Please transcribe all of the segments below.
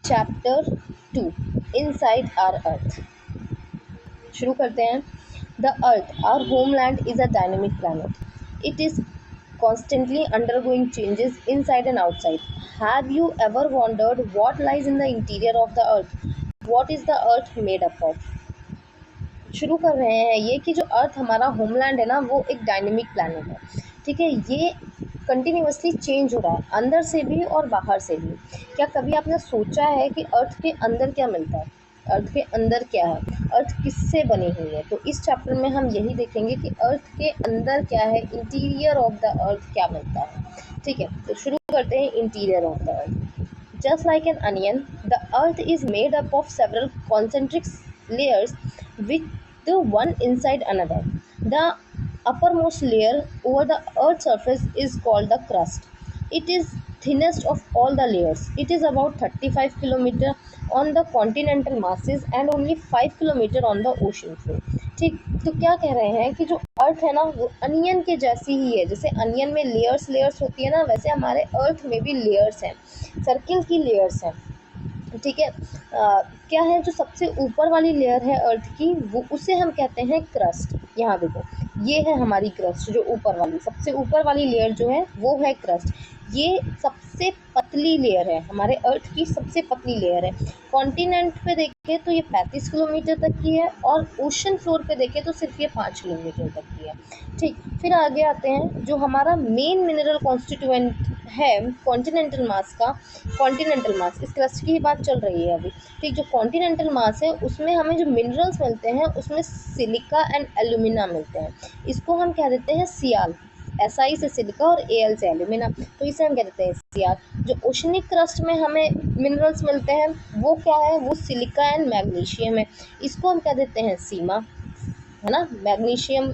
Chapter 2 inside our earth. शुरू करते हैं। The earth our homeland is a dynamic planet. It is constantly undergoing changes inside and outside. Have you ever wondered what lies in the interior of the earth? What is the earth made up of? शुरू कर रहे हैं ये कि जो अर्थ हमारा homeland है ना, वो एक डायनेमिक प्लैनेट है। ठीक है, ये कंटिन्यूसली चेंज हो रहा है, अंदर से भी और बाहर से भी। क्या कभी आपने सोचा है कि अर्थ के अंदर क्या मिलता है? अर्थ के अंदर क्या है? अर्थ किससे बनी हुई है? तो इस चैप्टर में हम यही देखेंगे कि अर्थ के अंदर क्या है, इंटीरियर ऑफ द अर्थ क्या मिलता है। ठीक है, तो शुरू करते हैं interior of the earth. Just like an onion, the earth is made up of several concentric layers with the one inside another. The uppermost layer over the earth's surface is called the crust. It is thinnest of all the layers. It is about 35 km on the continental masses and only 5 km on the ocean floor. ठीक, तो क्या कह रहे हैं कि जो अर्थ है ना, वो अनियन के जैसी ही है। जैसे अनियन में लेयर्स होती है ना, वैसे हमारे अर्थ में भी लेयर्स हैं, सर्किल की लेयर्स हैं। ठीक है, क्या है जो सबसे ऊपर वाली लेयर है अर्थ की, वो उसे हम कहते हैं क्रस्ट। यहाँ देखो, ये है हमारी क्रस्ट, जो ऊपर वाली सबसे ऊपर वाली लेयर जो है वो है क्रस्ट। ये सबसे पतली लेयर है, हमारे अर्थ की सबसे पतली लेयर है। कॉन्टिनेंट पे देखें तो ये 35 किलोमीटर तक की है, और ओशन फ्लोर पे देखें तो सिर्फ ये 5 किलोमीटर तक की है। ठीक, फिर आगे आते हैं, जो हमारा मेन मिनरल कॉन्स्टिट्यूएंट है कॉन्टिनेंटल मास का। कॉन्टिनेंटल मास, इस क्रस्ट की ही बात चल रही है अभी। ठीक, जो कॉन्टिनेंटल मास है उसमें हमें जो मिनरल्स मिलते हैं उसमें सिलिका एंड एल्यूमिना मिलते हैं। इसको हम कह देते हैं सियाल। SI से सिलिका और AL से एल्यूमिना, तो इसे हम कह देते हैं सियाल। जो ओशनिक क्रस्ट में हमें मिनरल्स मिलते हैं वो क्या है, वो सिलिका एंड मैग्नीशियम है। इसको हम कह देते हैं सीमा, है ना। मैग्नीशियम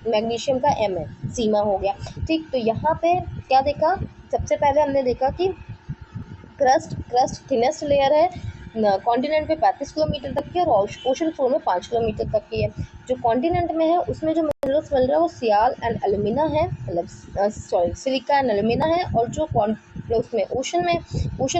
मैग्नीशियम का M है, सीमा हो गया। ठीक, तो यहाँ पे क्या देखा, सबसे पहले हमने देखा कि क्रस्ट थिनेस्ट लेयर है, कॉन्टिनेंट पे 35 किलोमीटर तक की, और ओशन फ्लोर में 5 किलोमीटर तक की है। जो कॉन्टिनेंट में है उसमें जो मिनरल्स मिल रहा है वो सियाल एंड एल्यूमिना है, मतलब सिलिका एंड एल्यूमिना है। और जो उसमें ओशन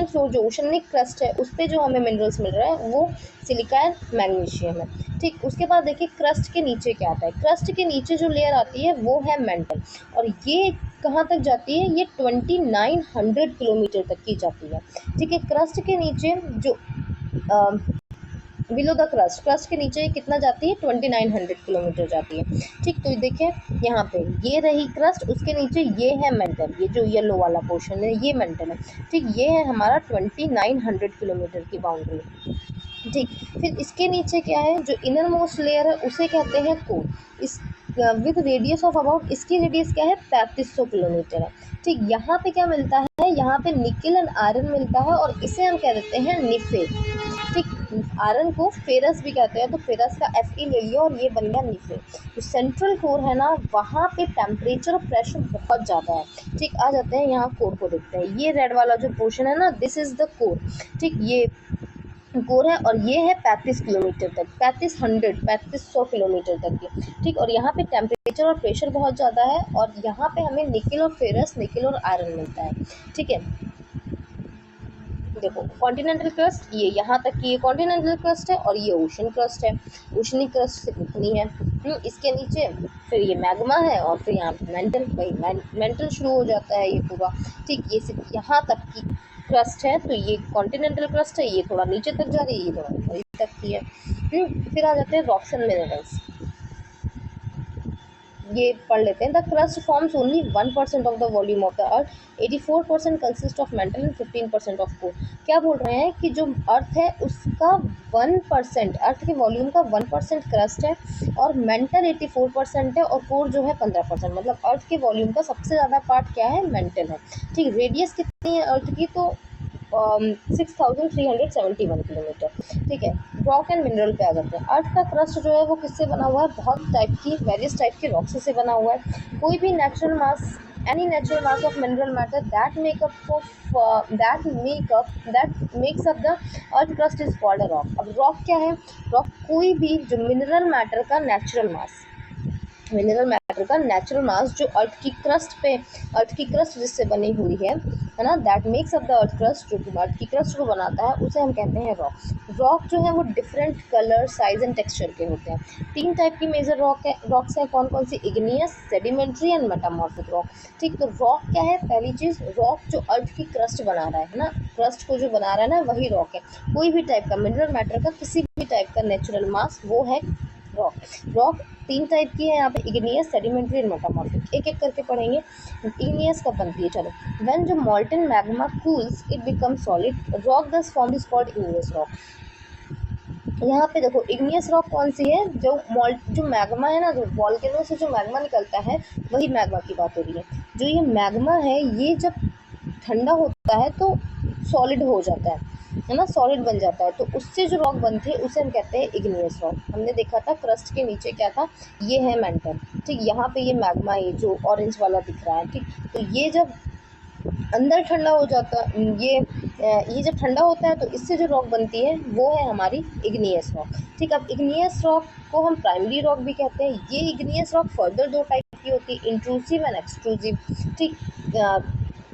फ्लोर, जो ओशनिक क्रस्ट है, उस पर जो हमें मिनरल्स मिल रहा है वो सिलिका एंड मैग्नीशियम है। ठीक, उसके बाद देखिए क्रस्ट के नीचे क्या आता है। क्रस्ट के नीचे जो लेयर आती है वो है मेंटल, और ये कहाँ तक जाती है, ये 2900 किलोमीटर तक की जाती है। ठीक है, क्रस्ट के नीचे जो बिलो द क्रस्ट के नीचे कितना जाती है, 2900 किलोमीटर जाती है। ठीक, तो देखिए यहाँ पे ये रही क्रस्ट, उसके नीचे ये है मेंटल, ये जो येलो वाला पोर्शन है ये मेंटल है। ठीक, ये है हमारा 2900 किलोमीटर की बाउंड्री। ठीक, फिर इसके नीचे क्या है, जो इनर मोस्ट लेयर है उसे कहते हैं कोर। इस विद रेडियस ऑफ अबाउट, इसकी रेडियस क्या है, 3500 किलोमीटर है। ठीक, यहाँ पे क्या मिलता है, यहाँ पे निकल एंड आयरन मिलता है, और इसे हम कह देते हैं निफे। ठीक, आयरन को फेरस भी कहते हैं, तो फेरस का Fe ले लिया और ये बन गया निफे। जो सेंट्रल कोर है ना, वहाँ पे टेम्परेचर और प्रेशर बहुत ज़्यादा है। ठीक, आ जाते हैं यहाँ कोर को देखते हैं। ये रेड वाला जो पोर्शन है ना, दिस इज़ द कोर। ठीक, ये कोर है, और ये है 35 किलोमीटर तक, 3500 किलोमीटर तक की। ठीक, और यहाँ पे टेम्परेचर और प्रेशर बहुत ज़्यादा है, और यहाँ पे हमें निकल और फेरस, निकल और आयरन मिलता है। ठीक है, देखो कॉन्टिनेंटल क्रस्ट, ये यहाँ तक की ये कॉन्टिनेंटल क्रस्ट है, और ये ओशन क्रस्ट है। ओशनिक क्रस्ट से इतनी है। इसके नीचे फिर ये मैग्मा है, और फिर यहाँ मेंटल, मेंटल शुरू हो जाता है ये पूरा। ठीक, ये सिर्फ यहाँ तक की क्रस्ट है, तो ये कॉन्टिनेंटल क्रस्ट है, ये थोड़ा नीचे तक जा रही है, ये थोड़ा ऊपर तक की है। फिर आ जाते हैं रॉक्स एंड मिनरल्स, ये पढ़ लेते हैं। The crust forms only 1% of the volume of the earth, 84% consist of mental and 15% of core. क्या बोल रहे हैं कि जो अर्थ है उसका 1%, अर्थ के वॉल्यूम का 1% क्रस्ट है, और मेंटल 84% है, और कोर जो है 15%। मतलब अर्थ के वॉल्यूम का सबसे ज़्यादा पार्ट क्या है, मेंटल है। ठीक, रेडियस कितनी है अर्थ की, तो 6371 किलोमीटर। ठीक है, रॉक एंड मिनरल पे आ जाते हैं। अर्थ का क्रस्ट जो है वो किससे बना हुआ है, बहुत टाइप की, वेरियस टाइप के रॉक्स से बना हुआ है। कोई भी natural mass, any natural mass of mineral matter that makes up the earth crust is called a rock। अब रॉक क्या है, रॉक कोई भी जो मिनरल मैटर का नेचुरल मास मैटर का नेचुरल मास जो अर्थ की क्रस्ट जिससे बनी हुई है ना, that makes up the earth crust, जो कि अर्थ की क्रस्ट को बनाता है, उसे हम कहते हैं रॉक। रॉक जो है वो different colour, size and texture के होते हैं। 3 टाइप की मेजर रॉक्स है। कौन कौन सी? Igneous, sedimentary and metamorphic rock. ठीक, तो रॉक क्या है? पहली चीज, रॉक जो अर्थ की क्रस्ट बना रहा है ना, क्रस्ट को जो बना रहा है ना, वही रॉक है। कोई भी टाइप का मिनरल मैटर का किसी भी टाइप का नेचुरल मास, वो है रॉक। रॉक 3 टाइप की है यहाँ पे, इग्नियस, सेडिमेंट्री एंड मेटामॉर्फिक। एक एक करके पढ़ेंगे। इग्नियस कब बनती है? चलो, व्हेन जो molten magma cools it become solid rock, this form is called igneous rock. यहाँ पे देखो, इग्नियस रॉक कौन सी है? जो मैग्मा है ना, जो वॉल्केनो से जो मैग्मा निकलता है, वही मैग्मा की बात हो रही है। जो ये मैग्मा है, ये जब ठंडा होता है तो सॉलिड हो जाता है ना, सॉलिड बन जाता है, तो उससे जो रॉक बनती है उसे हम कहते हैं इग्नियस रॉक। हमने देखा था क्रस्ट के नीचे क्या था, ये है मेंटल। ठीक, यहाँ पे ये मैग्मा, ये जो ऑरेंज वाला दिख रहा है। ठीक, तो ये जब अंदर ठंडा हो जाता, ये जब ठंडा होता है तो इससे जो रॉक बनती है वो है हमारी इग्नियस रॉक। ठीक, अब इग्नियस रॉक को हम प्राइमरी रॉक भी कहते हैं। ये इग्नियस रॉक फर्दर 2 टाइप की होती है, इंट्रूसिव एंड एक्सट्रूसिव। ठीक,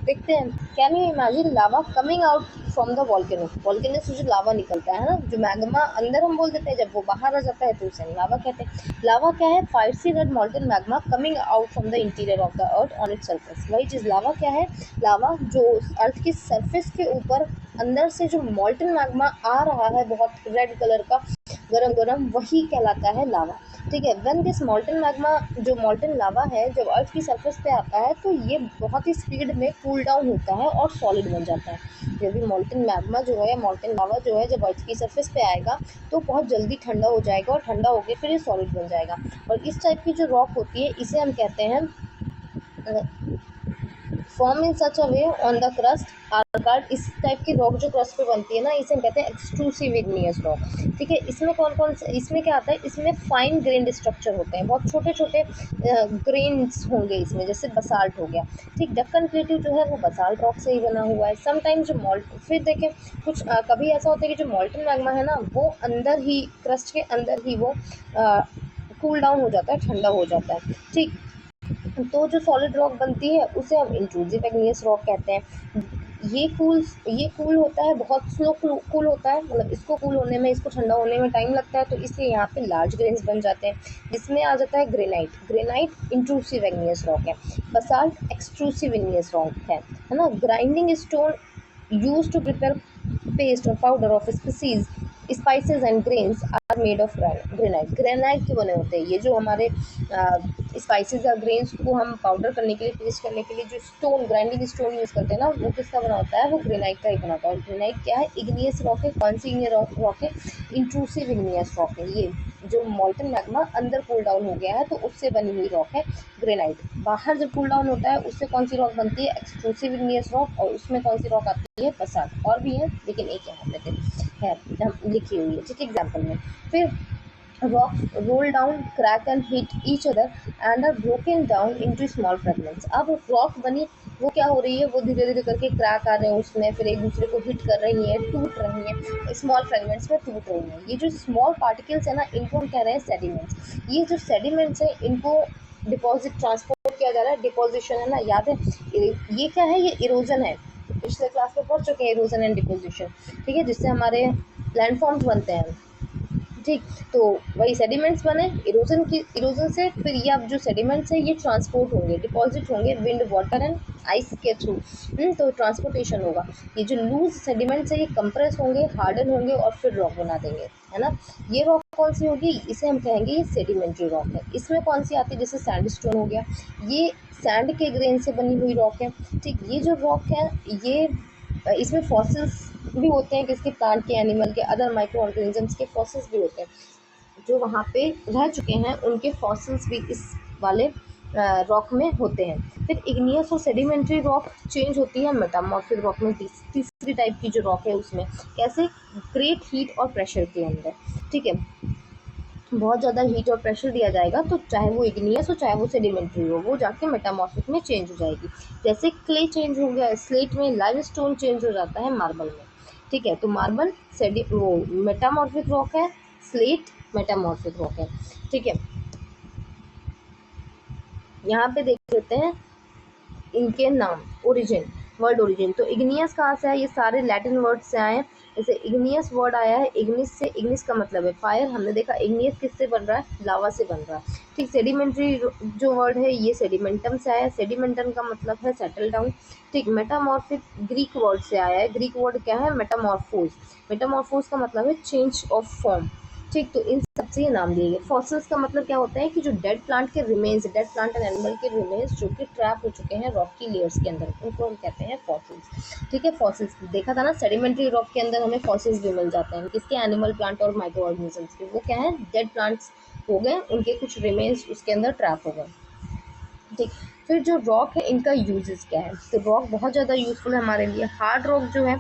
देखते हैं। Can you imagine lava coming out from the volcano से जो लावा निकलता है ना, जो मैग्मा अंदर हम बोल देते हैं, जब वो बाहर आ जाता है तो उसे लावा कहते हैं। लावा क्या है? Fiery red molten magma coming out from the interior of the earth on its surface. वही चीज़ लावा क्या है? लावा जो अर्थ की सरफेस के ऊपर अंदर से जो मॉल्टन मैग्मा आ रहा है, बहुत रेड कलर का, गरम गरम, वही कहलाता है लावा। ठीक है, व्हेन दिस मॉल्टन मैग्मा, जो मॉल्टन लावा है, जब अर्थ की सरफेस पे आता है तो ये बहुत ही स्पीड में कूल डाउन होता है और सॉलिड बन जाता है। जब भी मॉल्टन मैग्मा जो है, मॉल्टन लावा जो है, जब अर्थ की सरफेस पे आएगा तो बहुत जल्दी ठंडा हो जाएगा, और ठंडा होकर फिर ये सॉलिड बन जाएगा। और इस टाइप की जो रॉक होती है, इसे हम कहते हैं form in such a way on the crust are called. इस टाइप की रॉक जो क्रस्ट पे बनती है ना, इसे हम कहते हैं एक्सट्रूसिव इग्नियस रॉक। ठीक है, इसमें कौन कौन से, इसमें क्या आता है? इसमें फाइन ग्रेन्ड स्ट्रक्चर होते हैं, बहुत छोटे छोटे ग्रेन्स होंगे इसमें, जैसे बसाल्ट हो गया। ठीक, डक्कन प्लेट्यू जो है वो बसाल्ट रॉक से ही बना हुआ है। समटाइम्स जो फिर देखें, कुछ कभी ऐसा होता है कि जो मॉल्टन मैग्मा है ना, वो अंदर ही, क्रस्ट के अंदर ही वो कूल डाउन हो जाता है, ठंडा हो जाता है। ठीक, तो जो सॉलिड रॉक बनती है उसे हम इंट्रूसिव इग्नियस रॉक कहते हैं। ये कूल होता है, बहुत स्लो कूल होता है, मतलब इसको कूल होने में, इसको ठंडा होने में टाइम लगता है, तो इसलिए यहाँ पे लार्ज ग्रेन्स बन जाते हैं, जिसमें आ जाता है ग्रेनाइट इंट्रूसिव इग्नियस रॉक है। बसाल्ट एक्सट्रूसिव इग्नियस रॉक है ना। Grinding stone use to prepare paste और powder of species spices and grains are made of granite के बने होते हैं। ये जो हमारे स्पाइसेस या ग्रेन्स को हम पाउडर करने के लिए, पेस्ट करने के लिए जो स्टोन, ग्राइंडिंग स्टोन यूज़ करते हैं ना, वो किसका बना होता है? वो ग्रेनाइट का ही बना होता है। और ग्रेनाइट क्या है? इग्नियस रॉक है। कौन सी इग्नियस रॉक है? इंट्रूसिव इग्नियस रॉक है। ये जो मॉल्टन मैग्मा अंदर कूल डाउन हो गया है तो उससे बनी हुई रॉक है ग्रेनाइट। बाहर जब कूल डाउन होता है उससे कौन सी रॉक बनती है? Extrusive igneous rock. और उसमें कौन सी रॉक आती है? बसाल्ट। और भी है, लेकिन एक यहाँ पे है लिखी हुई है, ठीक है, एग्जाम्पल में। फिर rocks roll down, crack and hit each other and are broken down into small fragments। अब रॉक बनी, वो क्या हो रही है? वो धीरे धीरे करके क्रैक आ रहे हैं उसमें, फिर एक दूसरे को हिट कर रही है, टूट रही है, स्मॉल फ्रेगमेंट्स में टूट रही है। ये जो स्मॉल पार्टिकल्स है ना, इनको हम कह रहे हैं सेडिमेंट्स। ये जो सेडिमेंट्स है, इनको डिपॉजिट, ट्रांसपोर्ट किया जा रहा है, डिपोजिशन है ना, याद है? ये क्या है? ये इरोजन है, पिछले क्लास में पढ़ चुके हैं इरोजन एंड डिपोजिशन। ठीक है, जिससे हमारे लैंडफॉर्म्स बनते हैं। ठीक, तो वही सेडिमेंट्स बने, इरोजन से फिर ये अब जो सेडिमेंट्स है ये ट्रांसपोर्ट होंगे, डिपॉजिट होंगे विंड, वाटर एंड आइस के थ्रू। तो ट्रांसपोर्टेशन होगा। ये जो लूज सेडिमेंट्स है ये कंप्रेस होंगे, हार्डन होंगे और फिर रॉक बना देंगे, है ना। ये रॉक कौन सी होगी? इसे हम कहेंगे ये सेडिमेंट्री रॉक है। इसमें कौन सी आती है? जैसे सैंडस्टोन हो गया, ये सैंड के ग्रेन से बनी हुई रॉक है। ठीक, ये जो रॉक है, ये इसमें फॉसिल्स भी होते हैं, किसके? प्लांट के, एनिमल के, अदर माइक्रो ऑर्गेनिजम्स के फॉसिल्स भी होते हैं, जो वहाँ पे रह चुके हैं, उनके फॉसिल्स भी इस वाले रॉक में होते हैं। फिर इग्नियस और सेडिमेंट्री रॉक चेंज होती है मेटामॉर्फिक रॉक में। तीसरी टाइप की जो रॉक है उसमें कैसे? ग्रेट हीट और प्रेशर के अंदर। ठीक है, बहुत ज़्यादा हीट और प्रेशर दिया जाएगा तो चाहे वो इग्नियस हो चाहे वो सेडिमेंट्री हो, वो जाके मेटामॉर्फिक में चेंज हो जाएगी। जैसे क्ले चेंज हो गया स्लेट में, लाइमस्टोन चेंज हो जाता है मार्बल में। ठीक है, तो मार्बल वो मेटामॉर्फिक रॉक है, स्लेट मेटामॉर्फिक रॉक है। ठीक है, यहाँ पे देख लेते हैं इनके नाम। ओरिजिन, वर्ड ओरिजिन, तो इग्नियस कहाँ से है, ये सारे लैटिन वर्ड से आए हैं। जैसे इग्नियस वर्ड आया है इग्निस से, इग्निस का मतलब है फायर, हमने देखा इग्नियस किससे बन रहा है, लावा से बन रहा है। ठीक, सेडिमेंट्री जो वर्ड है ये सेडिमेंटम से आया है, सेडिमेंटम का मतलब है सेटल डाउन। ठीक, मेटामॉर्फिक ग्रीक वर्ड से आया है, ग्रीक वर्ड क्या है, मेटामॉर्फोस, मेटामॉर्फोस का मतलब है चेंज ऑफ फॉर्म। ठीक, तो इन सबसे ये नाम दिए गए। फॉसिल्स का मतलब क्या होता है कि जो डेड प्लांट के remains, dead plant and animal के रिमेन्स जो कि ट्रैप हो चुके हैं रॉक की लेयर्स के अंदर, उनको हम कहते हैं फॉसिल्स। ठीक है, फॉसिल्स देखा था ना, सेडिमेंट्री रॉक के अंदर हमें फॉसिल्स भी मिल जाते हैं, किसके, एनिमल, प्लांट और माइक्रो ऑर्गेनिजम्स के। वो क्या है, डेड प्लांट्स हो गए, उनके कुछ रिमेन्स उसके अंदर ट्रैप हो गए। ठीक, फिर जो रॉक है इनका यूजेस क्या है, तो रॉक बहुत ज़्यादा यूजफुल है हमारे लिए। हार्ड रॉक जो है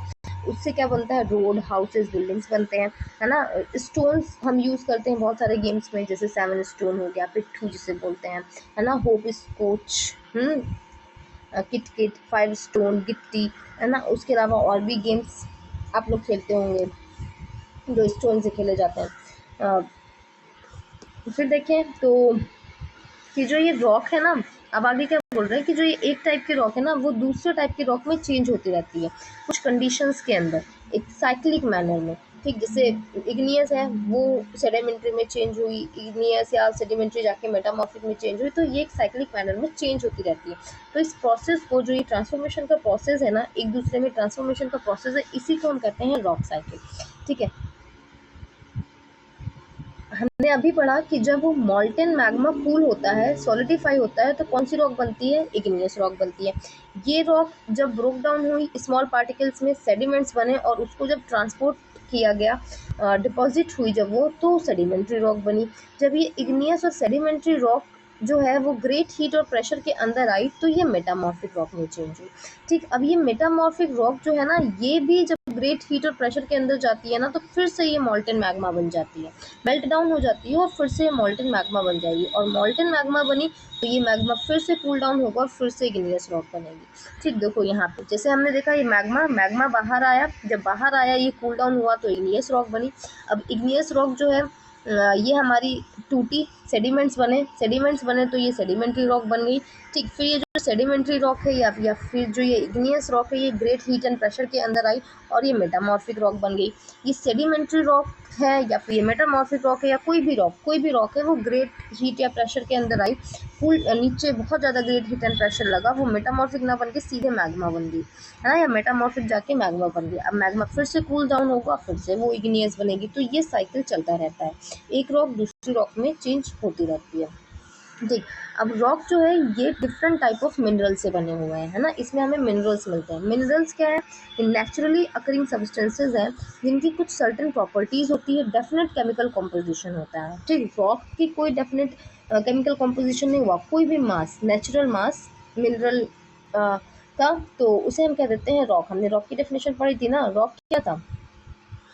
उससे क्या बनता है, रोड, हाउसेस, बिल्डिंग्स बनते हैं, है ना। स्टोन्स हम यूज़ करते हैं बहुत सारे गेम्स में, जैसे 7 स्टोन हो गया, पिट्ठू जिसे बोलते हैं, है ना, होप स्कोच, किट किट, 5 स्टोन, गिट्टी, है ना। उसके अलावा और भी गेम्स आप लोग खेलते होंगे जो स्टोन से खेले जाते हैं। फिर देखें तो कि जो ये रॉक है ना, अब आगे क्या बोल रहे हैं कि जो ये एक टाइप की रॉक है ना वो दूसरे टाइप की रॉक में चेंज होती रहती है कुछ कंडीशंस के अंदर, एक साइक्लिक मैनर में। ठीक, जैसे इग्नियस है वो सेडिमेंट्री में चेंज हुई, इग्नियस या सेडिमेंट्री जाके मेटामॉर्फिक में चेंज हुई, तो ये एक साइक्लिक मैनर में चेंज होती रहती है। तो इस प्रोसेस को, जो ये ट्रांसफॉर्मेशन का प्रोसेस है ना, एक दूसरे में ट्रांसफॉर्मेशन का प्रोसेस है, इसी को हम कहते हैं रॉक साइकिल। ठीक है, हमने अभी पढ़ा कि जब वो मॉल्टेन मैग्मा कूल होता है, सॉलिडिफाई होता है, तो कौन सी रॉक बनती है, इग्नियस रॉक बनती है। ये रॉक जब ब्रोक डाउन हुई, स्मॉल पार्टिकल्स में सेडिमेंट्स बने और उसको जब ट्रांसपोर्ट किया गया, डिपॉजिट हुई जब वो, तो सेडिमेंट्री रॉक बनी। जब ये इग्नियस और सेडिमेंट्री रॉक जो है वो ग्रेट हीट और प्रेशर के अंदर आई, तो ये मेटामॉर्फिक रॉक में चेंज हुई। ठीक, अब ये मेटामॉर्फिक रॉक जो है ना, ये भी जब ग्रेट हीट और प्रेशर के अंदर जाती है ना, तो फिर से ये मॉल्टेन मैग्मा बन जाती है, मेल्ट डाउन हो जाती है और फिर से मॉल्टेन मैग्मा बन जाएगी। और मॉल्टेन मैग्मा बनी तो ये मैग्मा फिर से कूल डाउन होगा और फिर से इग्नियस रॉक बनेगी। ठीक, देखो यहाँ पे जैसे हमने देखा ये मैग्मा मैग्मा बाहर आया, जब बाहर आया ये कूल डाउन हुआ तो इग्नियस रॉक बनी। अब इग्नियस रॉक जो है ये हमारी टूटी, सेडिमेंट्स बने तो ये सेडिमेंट्री रॉक बन गई। ठीक, फिर ये जो सेडिमेंट्री रॉक है या फिर जो ये इग्नियस रॉक है, ये ग्रेट हीट एंड प्रेशर के अंदर आई और ये मेटामॉर्फिक रॉक बन गई। ये सेडिमेंट्री रॉक है या फिर ये मेटामॉर्फिक रॉक है या कोई भी रॉक है, वो ग्रेट हीट या प्रेशर के अंदर आई, फुल नीचे बहुत ज़्यादा ग्रेट हीट एंड प्रेशर लगा, वो मेटामॉर्फिक ना बन के सीधे मैग्मा बन गई, है ना, या मेटामॉर्फिक जाके मैग्मा बन गई। अब मैग्मा फिर से कूल डाउन होगा, फिर से वो इग्नियस बनेगी, तो ये साइकिल चलता रहता है, एक रॉक दूसरी रॉक में चेंज होती रहती है। ठीक, अब रॉक जो है ये डिफरेंट टाइप ऑफ मिनरल से बने हुए हैं, है ना, इसमें हमें मिनरल्स मिलते हैं। मिनरल्स क्या है, नेचुरली अकरिंग सब्सटेंसेज हैं जिनकी कुछ सर्टेन प्रॉपर्टीज होती है, डेफिनेट केमिकल कॉम्पोजिशन होता है। ठीक, रॉक की कोई डेफिनेट केमिकल कॉम्पोजिशन नहीं हुआ, कोई भी मास, नेचुरल मास मिनरल का, तो उसे हम कह देते हैं रॉक। हमने रॉक की डेफिनेशन पढ़ी थी ना, रॉक क्या था,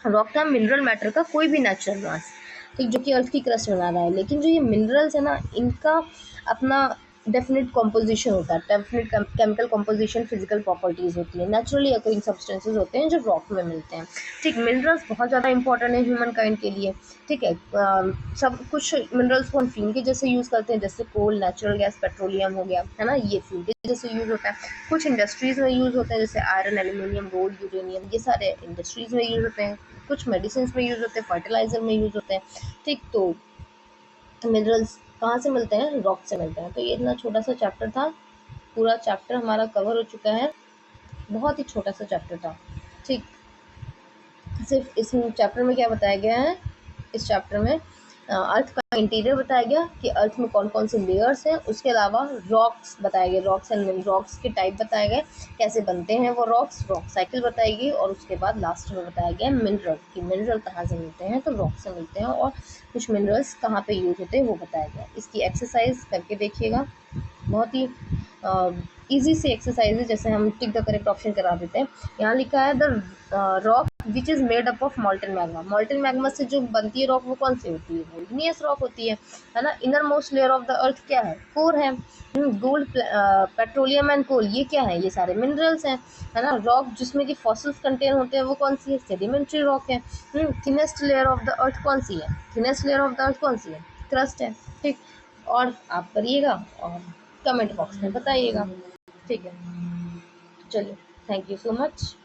रॉक था मिनरल मैटर का कोई भी नेचुरल मास, ठीक, जो कि अर्थ की क्रस्ट बना रहा है। लेकिन जो ये मिनरल्स है ना, इनका अपना डेफिनेट कॉम्पोजिशन होता है, definite chemical composition, physical properties होती है, नेचुरली अकरिंग सब्सटेंसेज होते हैं जो रॉक में मिलते हैं। ठीक, मिनरल्स बहुत ज़्यादा इंपॉर्टेंट है ह्यूमन काइंड के लिए। ठीक है, सब कुछ मिनरल्स को हम फ्यूल के जैसे यूज़ करते हैं, जैसे कोल, नेचुरल गैस, पेट्रोलियम हो गया, है ना, ये फ्यूल के जैसे यूज़ होता है। कुछ इंडस्ट्रीज़ में यूज़ होते हैं, जैसे आयरन, एल्यूमिनियम, गोल्ड, यूरेनियम, ये सारे इंडस्ट्रीज़ में यूज़ होते हैं। कुछ मेडिसिन में यूज़ होते हैं, फर्टिलाइजर में यूज़ होते हैं। ठीक, तो मिनरल्स कहाँ से मिलते हैं, रॉक से मिलते हैं। तो ये इतना छोटा सा चैप्टर था, पूरा चैप्टर हमारा कवर हो चुका है, बहुत ही छोटा सा चैप्टर था। ठीक, सिर्फ इस चैप्टर में क्या बताया गया है, इस चैप्टर में अर्थ का इंटीरियर बताया गया कि अर्थ में कौन कौन से लेयर्स हैं, उसके अलावा रॉक्स बताए गए, रॉक्स एंड रॉक्स के टाइप बताए गए, कैसे बनते हैं वो रॉक्स, रॉक साइकिल बताई गई, और उसके बाद लास्ट में बताया गया मिनरल कि मिनरल कहाँ से मिलते हैं, तो रॉक से मिलते हैं, और कुछ मिनरल्स कहाँ पे यूज होते हैं वो बताया गया। इसकी एक्सरसाइज करके देखिएगा, बहुत ही ईजी सी एक्सरसाइज है, जैसे हम टिक द करेक्ट ऑप्शन करा देते हैं। यहाँ लिखा है the rock which is made up of molten magma, molten magma से जो बनती है रॉक वो कौन सी होती है, वो इग्नियस रॉक होती है ना। Inner most layer of the अर्थ क्या है, कोर है। गोल्ड, पेट्रोलियम एंड कोल, ये क्या है, ये सारे मिनरल्स हैं, है ना। रॉक जिसमें कि फॉसिल्स कंटेन होते हैं वो कौन सी है, सेडिमेंट्री रॉक है। थिनेस्ट लेयर ऑफ द अर्थ कौन सी है, थिनेस्ट लेयर ऑफ द अर्थ कौन सी है, क्रस्ट है। ठीक, और आप करिएगा और कमेंट बॉक्स में बताइएगा। ठीक है, चलिए, थैंक यू सो मच।